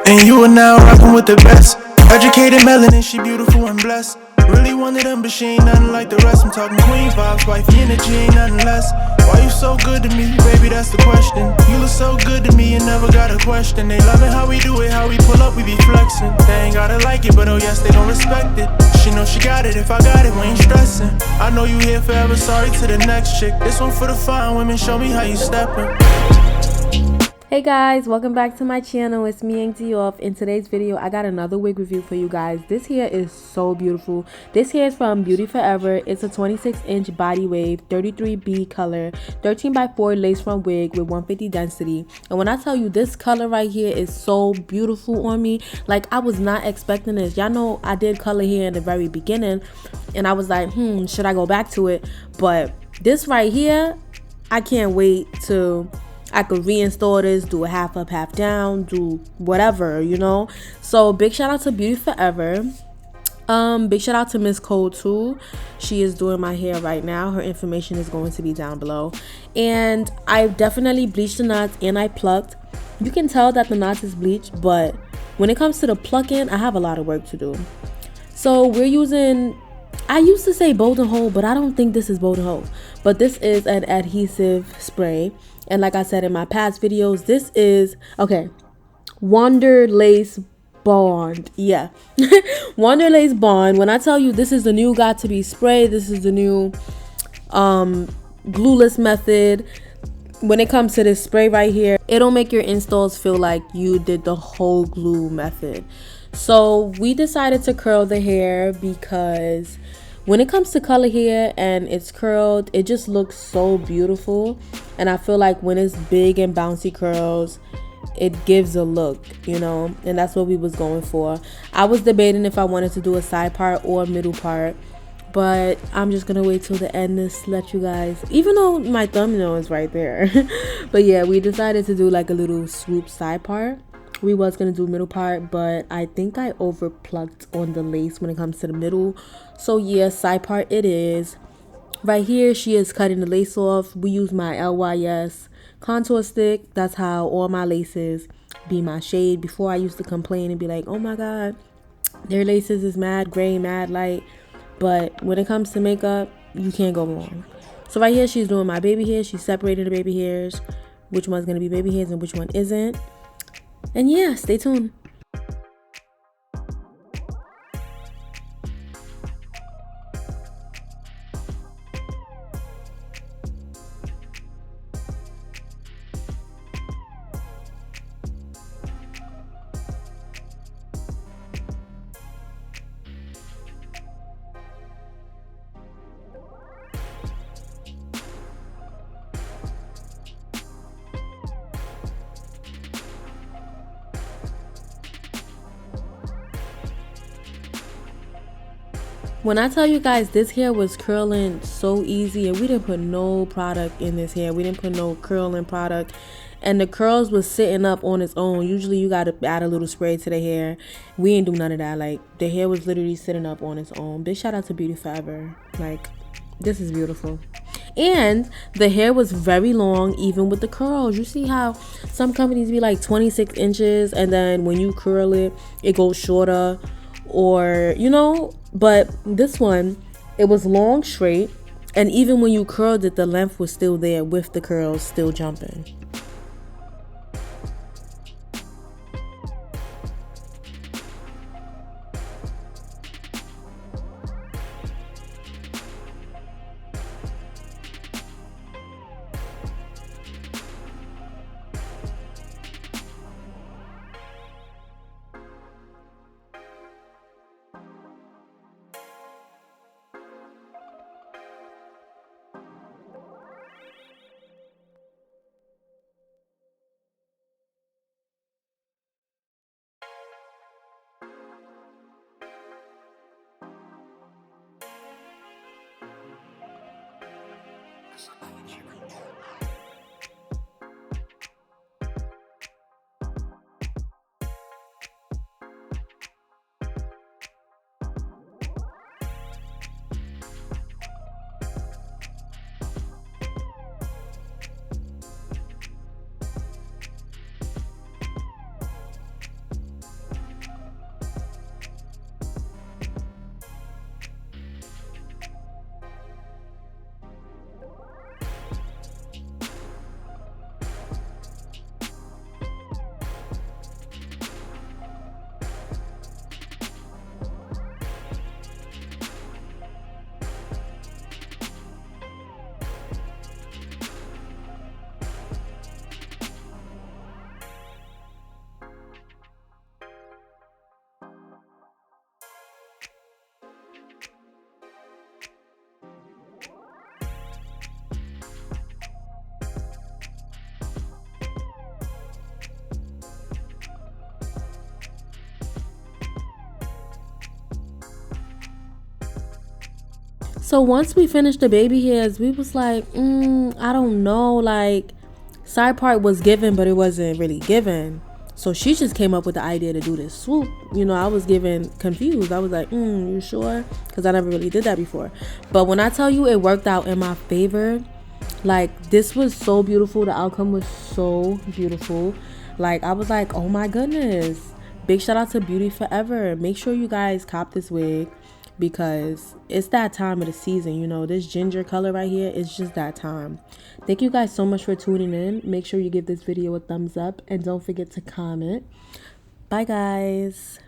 And you are now rocking with the best. Educated melanin, she beautiful and blessed. Really one of them, but she ain't nothing like the rest. I'm talking queen vibes, wifey energy, ain't nothing less. Why you so good to me, baby, that's the question. You look so good to me, you never got a question. They loving how we do it, how we pull up, we be flexing. They ain't gotta like it, but oh yes, they gon' respect it. She know she got it, if I got it, we ain't stressing. I know you here forever, sorry to the next chick. This one for the fine women, show me how you steppin'. Hey guys, welcome back to my channel. It's me, Off. In today's video, I got another wig review for you guys. This hair is so beautiful. This hair is from Beauty Forever. It's a 26-inch body wave, 33B color, 13x4 lace front wig with 150 density. And when I tell you this color right here is so beautiful on me, like I was not expecting this. Y'all know I did color hair in the very beginning, and I was like, should I go back to it? But this right here, I can't wait to... I could reinstall this, do a half up, half down, do whatever, you know. So big shout out to Beauty Forever. Big shout out to Miss Cole too. She is doing my hair right now. Her information is going to be down below. And I definitely bleached the knots and I plucked. You can tell that the knots is bleached, but when it comes to the plucking, I have a lot of work to do. So we're using, I used to say Bolden Hole, but I don't think this is Bolden Hole. But this is an adhesive spray. And like I said in my past videos, this is, okay, Wonder Lace Bond. Yeah. Wonder Lace Bond. When I tell you this is the new got to be spray, this is the new glueless method. When it comes to this spray right here, it'll make your installs feel like you did the whole glue method. So we decided to curl the hair because when it comes to color hair and it's curled, it just looks so beautiful. And I feel like when it's big and bouncy curls, it gives a look, you know, and that's what we was going for. I was debating if I wanted to do a side part or a middle part, but I'm just gonna wait till the end to let you guys, even though my thumbnail is right there. But yeah, we decided to do like a little swoop side part. We was gonna do middle part, but I think I over plucked on the lace when it comes to the middle. So yeah, side part it is. Right here, she is cutting the lace off. We use my LYS contour stick. That's how all my laces be my shade. Before I used to complain and be like, oh my god, their laces is mad gray, mad light. But when it comes to makeup, you can't go wrong. So right here, she's doing my baby hairs. She's separating the baby hairs. Which one's gonna be baby hairs and which one isn't. And yeah, stay tuned. When I tell you guys this hair was curling so easy, and we didn't put no product in this hair, we didn't put no curling product, and the curls was sitting up on its own. Usually you gotta add a little spray to the hair. We ain't do none of that. Like the hair was literally sitting up on its own. Big shout out to Beauty Forever. Like this is beautiful. And the hair was very long even with the curls. You see how some companies be like 26 inches and then when you curl it, it goes shorter, or you know. But this one, it was long, straight, and even when you curled it, the length was still there with the curls still jumping. So once we finished the baby hairs, we was like, I don't know, like side part was given, but it wasn't really given. So she just came up with the idea to do this swoop. You know, I was getting confused. I was like, you sure? Because I never really did that before. But when I tell you it worked out in my favor, like this was so beautiful. The outcome was so beautiful. Like I was like, oh my goodness. Big shout out to Beauty Forever. Make sure you guys cop this wig because it's that time of the season. You know, this ginger color right here, it's just that time. Thank you guys so much for tuning in. Make sure you give this video a thumbs up and don't forget to comment. Bye guys.